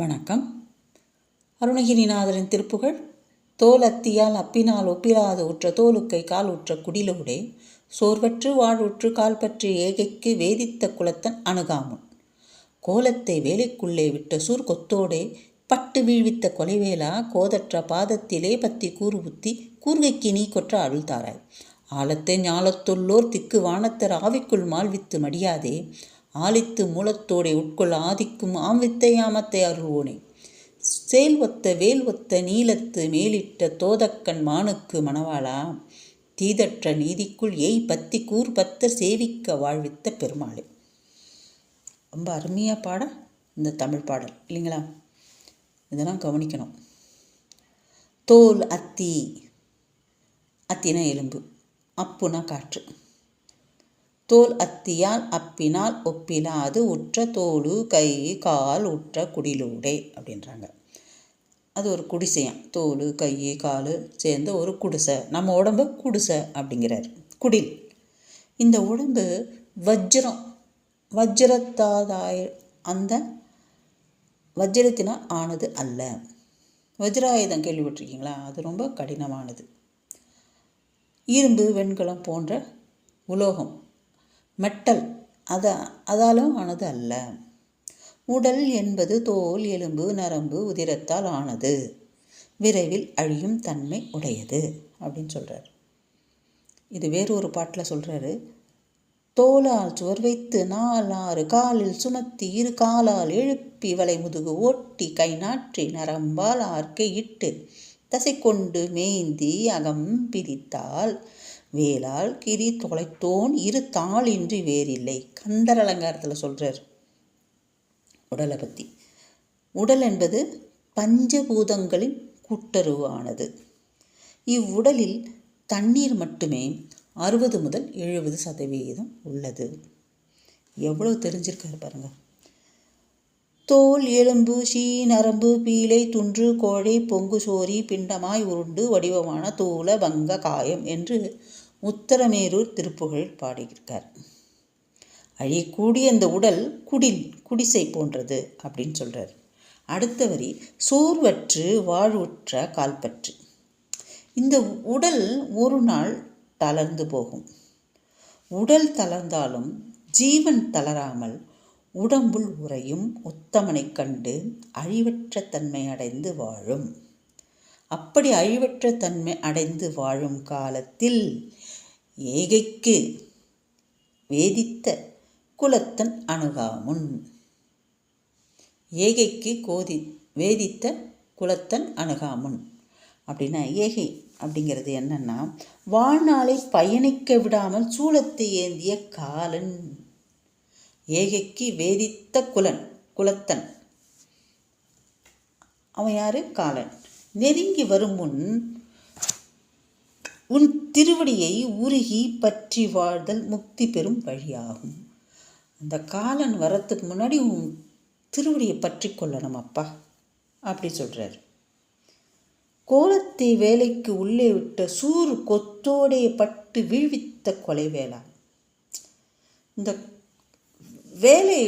வணக்கம். அருணகிரிநாதரின் திருப்புகழ். தோல் அத்தியால் அப்பினால் ஒப்பிலாது உற்ற தோலுக்கை கால் உற்ற குடிலோடே சோர்வற்று வாழ்வுற்று கால் பற்றி ஏகைக்கு வேதித்த குலத்தன் அணுகாமுன் கோலத்தை வேலைக்குள்ளே விட்ட சூர் கொத்தோடே பட்டு வீழ்வித்த கொலைவேலா கோதற்ற பாதத்திலே பத்தி கூறு புத்தி கூர்கைக்கு நீ கொற்ற அருள்தாராய் ஆழத்தை ஞாலத்துள்ளோர் திக்கு வானத்தர் ஆவிக்குள் மால்வித்து மடியாதே ஆலித்து மூலத்தோடே உட்கொள் ஆதிக்கும் ஆம்வித்தை யாமத்தை அருள்வோனே சேல் ஒத்த வேல் ஒத்த நீலத்து மேலிட்ட தோதக்கண் மானுக்கு மணவாளா தீதற்ற நீதிக்குள் ஏய் பத்தி கூர் பத்தர் சேவிக்க வாழ்வித்த பெருமாளே. ரொம்ப அருமையாக பாட இந்த தமிழ் பாடல் இல்லைங்களா? இதெல்லாம் கவனிக்கணும். தோல் அத்தி, அத்தினா எலும்பு, அப்புனா காற்று. தோல் அத்தியால் அப்பினால் ஒப்பிலாது உற்ற தோலு கை கால் உற்ற குடிலோடே அப்படின்றாங்க. அது ஒரு குடிசையாம். தோல் கை கால் சேர்ந்த ஒரு குடிசை. நம்ம உடம்பு குடிசை அப்படிங்கிறார். குடில். இந்த உடம்பு வஜ்ரத்தாதாய அந்த வஜ்ரத்தினால் ஆனது அல்ல. வஜ்ராயுதம் கேள்விப்பட்டிருக்கீங்களா? அது ரொம்ப கடினமானது. இரும்பு வெண்கலம் போன்ற உலோகம் மெட்டல் அதாலும் ஆனது அல்ல. உடல் என்பது தோல் எலும்பு நரம்பு உதிரத்தால் ஆனது, விரைவில் அழியும் தன்மை உடையது அப்படின்னு சொல்கிறார். இது வேறொரு பாட்டில் சொல்கிறாரு. தோலால் சுவர் வைத்து 4 காலில் சுமத்தி 2 காலால் எழுப்பி வலை முதுகு ஓட்டி கை நாற்றி நரம்பால் ஆர்க்கை இட்டு தசை கொண்டு மேய்ந்தி அகம் பிரித்தால் வேளால் கிரி தொலைத்தோன் 2 தாளின்றி வேறில்லை. கந்தர் அலங்காரத்தில் சொல்கிறார் உடலை பற்றி. உடல் என்பது பஞ்சபூதங்களின் கூட்டுறவானது. இவ்வுடலில் தண்ணீர் மட்டுமே 60 முதல் 70% உள்ளது. எவ்வளோ தெரிஞ்சிருக்காரு பாருங்க. தோல் எலும்பு சீ நரம்பு பீலை துன்று கோழை பொங்கு சோரி பிண்டமாய் உருண்டு வடிவமான தூல பங்க காயம் என்று உத்தரமேரூர் திருப்புகழில் பாடியிருக்கார். அழியக்கூடிய இந்த உடல் குடிசை போன்றது அப்படின்னு சொல்கிறார். அடுத்த வரி சோர்வற்று வாழ்வுற்ற கால்பற்று. இந்த உடல் ஒரு நாள் தளர்ந்து போகும். உடல் தளர்ந்தாலும் ஜீவன் தளராமல் உடம்புள் உறையும் உத்தமனை கண்டு அழிவற்ற தன்மை அடைந்து வாழும். அப்படி அழிவற்ற தன்மை அடைந்து வாழும் காலத்தில் ஏகைக்கு வேதித்த குலத்தன் அணுகாமுன். ஏகைக்கு வேதித்த குலத்தன் அணுகாமுன் அப்படின்னா, ஏகை அப்படிங்கிறது என்னன்னா, வாழ்நாளை பயணிக்க விடாமல் சூலத்தை ஏந்திய காலன். ஏகைக்கு வேதித்த குலத்தன் அவன் யாரு? காலன். நெருங்கி வரும் முன் உன் திருவடியை உருகி பற்றி வாழ்தல் முக்தி பெறும் வழியாகும். அந்த காலன் வரத்துக்கு முன்னாடி உன் திருவடியை பற்றி கொள்ளணும் அப்பா அப்படி சொல்றார். கோலத்தை வேலைக்கு உள்ளே விட்ட சூர் கொத்தோடே பட்டு வீழ்வித்த கொலை வேளா. இந்த வேலை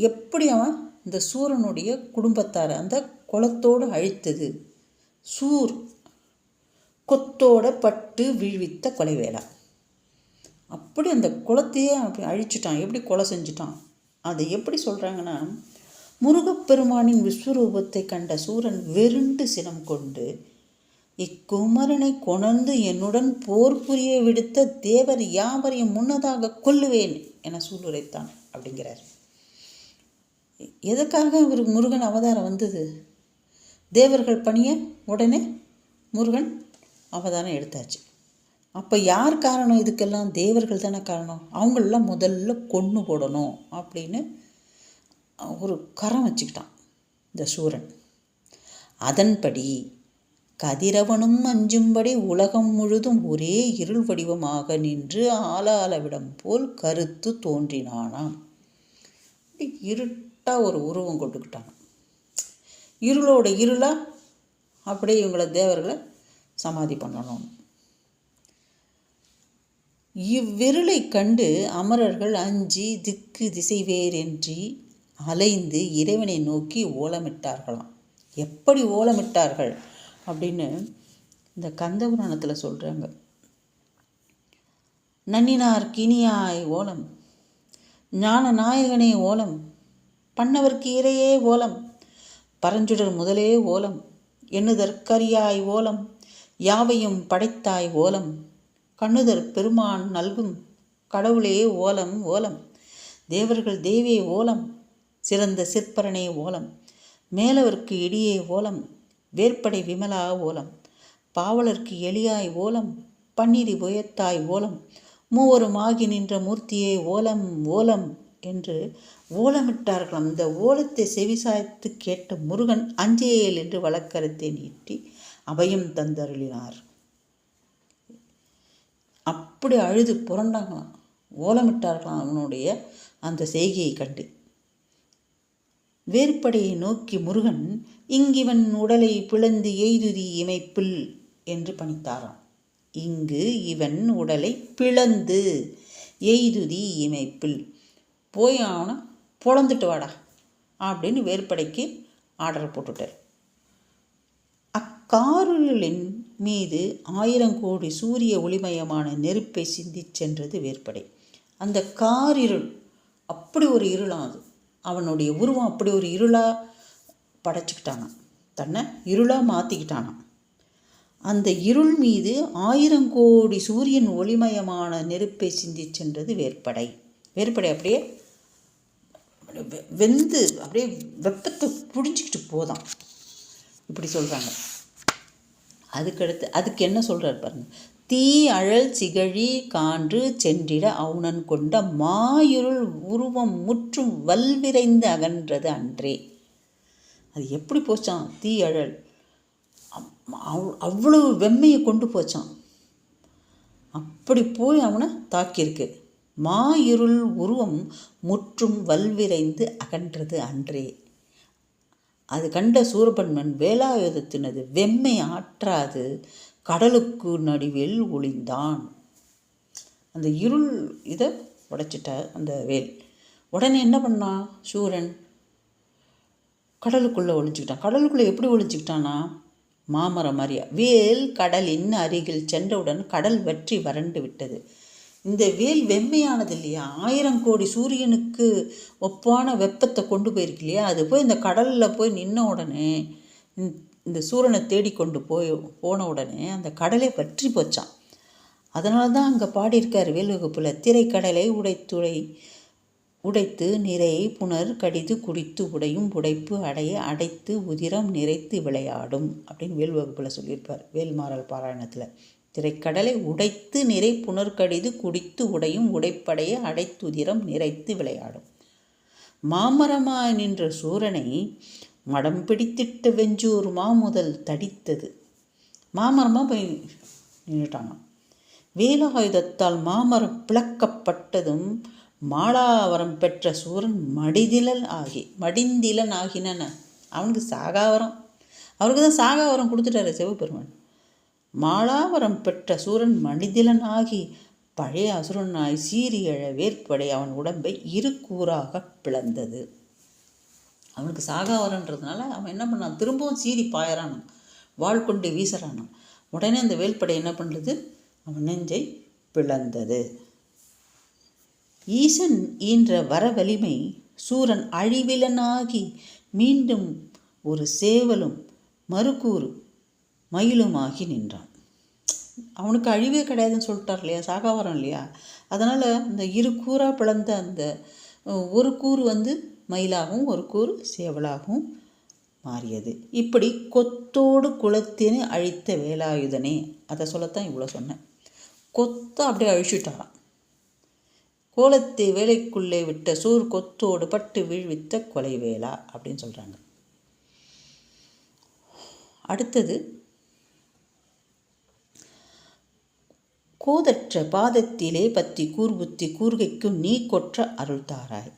எப்படி அவன் இந்த சூரனுடைய குடும்பத்தார் அந்த குலத்தோடு அழித்தது. சூர் கொத்தோட பட்டு வீழ்வித்த கொலை வேளா. அப்படி அந்த குலத்தையே அப்படி அழிச்சிட்டான். எப்படி கொலை செஞ்சிட்டான்? அதை எப்படி சொல்கிறாங்கன்னா, முருகப்பெருமானின் விஸ்வரூபத்தை கண்ட சூரன் வெருண்டு சினம் கொண்டு இக்குமரனை கொணர்ந்து என்னுடன் போர் புரிய விடுத்த தேவர் யாவரையும் முன்னதாக கொல்லுவேன் என சூளுரைத்தான் அப்படிங்கிறார். எதுக்காக ஒரு முருகன் அவதாரம் வந்தது? தேவர்கள் பணிய உடனே முருகன் அவதாரம் எடுத்தாச்சு. அப்போ யார் காரணம்? இதுக்கெல்லாம் தேவர்கள் தானே காரணம். அவங்களெல்லாம் முதல்ல கொன்று போடணும் அப்படின்னு ஒரு கரம் வச்சுக்கிட்டான் இந்த சூரன். அதன்படி கதிரவனும் அஞ்சும்படி உலகம் முழுதும் ஒரே இருள் வடிவமாக நின்று ஆளாளவிடம் போல் கருத்து தோன்றினானாம். இருட்டா ஒரு உருவம் கொண்டுக்கிட்டாங்க. இருளோட இருளா அப்படியே இவங்களை தேவர்களை சமாதி பண்ணணும். இவ்விருளை கண்டு அமரர்கள் அஞ்சி திக்கு திசை வேறென்றி அலைந்து இறைவனை நோக்கி ஓலமிட்டார்களாம். எப்படி ஓலமிட்டார்கள் அப்படின்னு இந்த கந்தபுராணத்தில் சொல்கிறாங்க. நன்னினார் கினியாய் ஓலம், ஞான நாயகனே ஓலம், பண்ணவர்க்கு இறையே ஓலம், பரஞ்சுடர் முதலே ஓலம், எண்ணுதற்கரியாய் ஓலம், யாவையும் படைத்தாய் ஓலம், கண்ணுதற் பெருமான் நல்கும் கடவுளே ஓலம் ஓலம், தேவர்கள் தேவே ஓலம், சிறந்த சிற்பரனே ஓலம், மேலவர்க்கு இடியே ஓலம், வேற்படை விமலா ஓலம், பாவலர்க்கு எளியாய் ஓலம், பன்னிரி புயத்தாய் ஓலம், மூவருமாகி நின்ற மூர்த்தியே ஓலம் ஓலம் என்று ஓலமிட்டார்களாம். இந்த ஓலத்தை செவிசாய்த்து கேட்ட முருகன் அஞ்சேல் என்று வழக்கரத்தை நீட்டி அபயம் தந்தருளினார். அப்படி அழுது புரண்டாங்களாம், ஓலமிட்டார்களாம் அவனுடைய அந்த செய்கையை கண்டு. வேற்படையை நோக்கி முருகன் இங்கிவன் உடலை பிளந்து எய்துதி இமைப்பில் என்று பணித்தாராம். இங்கு இவன் உடலை பிளந்து எய்துதி இமைப்பில், போய் அவனை பொழந்துட்டு வாடா அப்படின்னு வேற்படைக்கு ஆர்டர் போட்டுட்டார். அக்காருளின் மீது 1000 கோடி சூரிய ஒளிமயமான நெருப்பை சிந்தி சென்றது வேற்படை. அந்த காரிருள் அப்படி ஒரு இருளாம், அது அவனுடைய உருவம் அப்படி ஒரு இருளாக படைச்சிக்கிட்டானான், தன்னை இருளாக மாற்றிக்கிட்டானான். அந்த இருள் மீது 1000 கோடி சூரியன் ஒளிமயமான நெருப்பை சிந்தி சென்றது வேற்படை. வேற்படை அப்படியே வெந்து அப்படியே வெப்பத்தை புடிஞ்சிக்கிட்டு போதான், இப்படி சொல்கிறாங்க. அதுக்கு என்ன சொல்கிறார் பாருங்க. தீ அழல் சிகழி கான்று சென்றிட அவுணன் கொண்ட மாயிருள் உருவம் முற்றும் வல்விரைந்து அகன்றது அன்றே. அது எப்படி போச்சான்? தீ அழல் அவ்வளவு வெம்மையை கொண்டு போச்சான். அப்படி போய் அவனை தாக்கியிருக்கு. மாயிருள் உருவம் முற்றும் வல்விரைந்து அகன்றது அன்றே. அது கண்ட சூரபன்மன் வேலாயுதத்தினது வெம்மை ஆற்றாது கடலுக்கு நடுவில் ஒளிந்தான். அந்த இருள் இதை உடைச்சிட்ட அந்த வேல். உடனே என்ன பண்ணான் சூரன்? கடலுக்குள்ளே ஒளிஞ்சிக்கிட்டான். கடலுக்குள்ளே எப்படி ஒளிஞ்சிக்கிட்டானா? மாமரம் அறியா. வேல் கடலின் அருகில் சென்றவுடன் கடல் வற்றி வறண்டு விட்டது. இந்த வேல் வெம்மையானது இல்லையா, 1000 கோடி சூரியனுக்கு ஒப்பான வெப்பத்தை கொண்டு போயிருக்கு இல்லையா, அது போய் இந்த கடலில் போய் நின்ன உடனே, இந்த சூரனை தேடி கொண்டு போன உடனே அந்த கடலை வற்றி போச்சான். அதனால தான் அங்கே பாடியிருக்கார் வேல்வகுப்பில், திரைக்கடலை உடைத்து நிறை புனர் கடிது குடித்து உடையும் உடைப்பு அடைய அடைத்து உதிரம் நிறைத்து விளையாடும் அப்படின்னு வேல்வகுப்பில் சொல்லியிருப்பார் வேல்மாறல் பாராயணத்தில். திரைக்கடலை உடைத்து நிறை புனர்கடிது குடித்து உடையும் உடைப்படைய அடைத்துதிரம் நிறைத்து விளையாடும். மாமரமாய் நின்ற சூரனை மடம் பிடித்திட்ட வெஞ்சூர் மாமுதல் தடித்தது. மாமரமாக போய் நின்றுட்டாங்க. வேலாயுதத்தால் மாமரம் பிளக்கப்பட்டதும் மாலாவரம் பெற்ற சூரன் மடிந்திலன் ஆகினன. அவனுக்கு சாகாவரம், அவருக்கு தான் சாகாவரம் கொடுத்துட்டாரு சிவபெருமான். மாலாவரம் பெற்ற சூரன் மடிதிலனாகி பழைய அசுரனாய் சீரியழ வேற்படை அவன் உடம்பை 2 கூறாக பிளந்தது. அவனுக்கு சாகாவரன்றதுனால அவன் என்ன பண்ணான்? திரும்பவும் சீறி பாயறானான், வாள் கொண்டு வீசுறானான். உடனே அந்த வேல்படை என்ன பண்ணுறது? அவன் நெஞ்சை பிளந்தது. ஈசன் ஈன்ற வர வலிமை சூரன் அழிவிலனாகி மீண்டும் ஒரு சேவலும் மறுக்கூறு மயிலுமாகி நின்றான். அவனுக்கு அழிவே கிடையாதுன்னு சொல்லிட்டார் இல்லையா, சாகாவரம் இல்லையா. அதனால் அந்த 2 கூறாக பிளந்த அந்த ஒரு கூறு மயிலாகவும் ஒரு கூறு சேவலாகவும் மாறியது. இப்படி கொத்தோடு குலத்தினை அழித்த வேலாயுதனே, அதை சொல்லத்தான் இவ்வளோ சொன்னேன். கொத்த அப்படியே அழிச்சுட்டாராம். கோலத்தை வேலைக்குள்ளே விட்ட சூர் கொத்தோடு பட்டு வீழ்வித்த கொலை வேலா அப்படின்னு சொல்கிறாங்க. அடுத்தது, கோதற்ற பாதத்திலே பத்தி கூர்புத்தி கூர்கைக்கும் நீ கொற்ற அருள் தாராய்,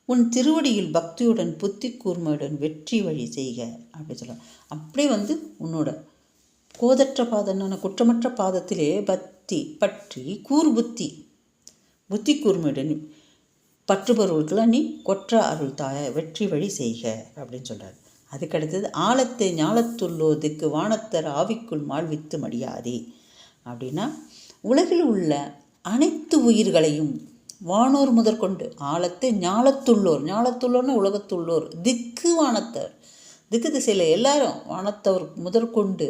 உன் திருவடியில் பக்தியுடன் புத்தி கூர்மையுடன் வெற்றி வழி செய்க அப்படி சொல்கிறாங்க. அப்படியே உன்னோட கோதற்ற பாதம்னா குற்றமற்ற பாதத்திலே பத்தி பற்றி கூர்புத்தி புத்தி கூர்மையுடன் பற்றுபொருளுக்கெல்லாம் நீ கொற்ற அருள் தாய வெற்றி வழி செய்க அப்படின்னு சொல்கிறார். அதுக்கடுத்தது ஆழத்தை ஞாலத்துள்ளோதுக்கு வானத்தர் ஆவிக்குள் மாழ்வித்து மடியாதே அப்படின்னா உலகில் உள்ள அனைத்து உயிர்களையும் வானோர் முதற்கொண்டு ஆழத்தை ஞாலத்துள்ளோர்னு உலகத்துள்ளோர், திக்கு வானத்தர் திக்கு திசையில் எல்லாரும் வானத்தவர் முதற்கொண்டு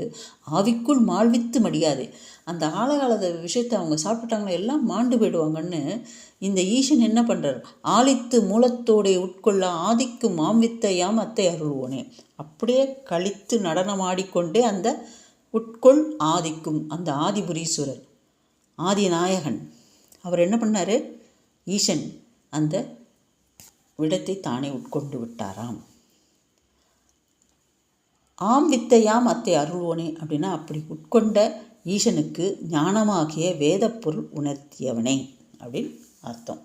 ஆவிக்குள் மாழ்வித்து மடியாதே. அந்த ஆழகாலத விஷயத்தை அவங்க சாப்பிட்டாங்கன்னா எல்லாம் மாண்டு போயிடுவாங்கன்னு இந்த ஈசன் என்ன பண்ணுறார், ஆழித்து மூலத்தோடைய உட்கொள்ள ஆதிக்கு மாம்வித்தையாம் அத்தை அருள்வோனே. அப்படியே கழித்து நடனமாடிக்கொண்டே அந்த உட்கொள் ஆதிக்கும் அந்த ஆதிபுரீஸ்வரர் ஆதிநாயகன் அவர் என்ன பண்ணார், ஈசன் அந்த விடத்தை தானே உட்கொண்டு விட்டாராம். ஆம் வித்தையாம் அத்தை அருள்வோனே அப்படின்னா அப்படி உட்கொண்ட ஈசனுக்கு ஞானமாகிய வேதப்பொருள் உணர்த்தியவனே அப்படின்னு அர்த்தம்.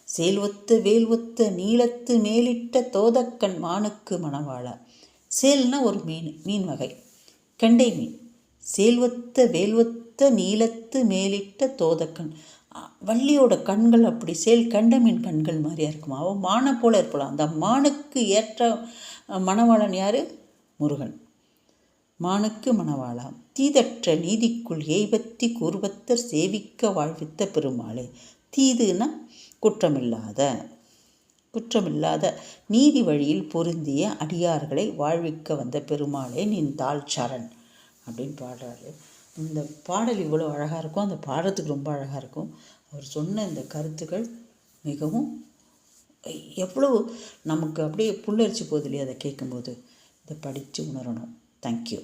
சேல்வொத்த வேல்வொத்த நீளத்து மேலிட்ட தோதக்கண் மானுக்கு மணவாளா. சேல்னா ஒரு மீன் வகை, கெண்டை மீன். சேல்வொத்த வேல்வொத்த நீளத்து மேலிட்ட தோதக்கண், வள்ளியோட கண்கள் அப்படி சேல் கெண்டை மீன் கண்கள் மாதிரியா இருக்குமா. அவன் மானை போல இருக்கலாம். அந்த மானுக்கு ஏற்ற மணவாளன் யார், முருகன். மானுக்கு மணவாளா தீதற்ற நீதிக்குள் ஏய்பத்தி கூர்வத்தர் சேவிக்க வாழ்வித்த பெருமாளே. தீதுன்னா குற்றமில்லாத நீதி வழியில் பொருந்திய அடியார்களை வாழ்விக்க வந்த பெருமாளே நின் தாள் சரண் அப்படின்னு பாடுறாரு. இந்த பாடல் இவ்வளோ அழகாக இருக்கும், அந்த பாடுறதுக்கு ரொம்ப அழகாக இருக்கும். அவர் சொன்ன இந்த கருத்துக்கள் மிகவும் எவ்வளோ நமக்கு அப்படியே புல்லரிச்சு போகுது இல்லையா அதை கேட்கும்போது. இதை படித்து உணரணும். தேங்க்யூ.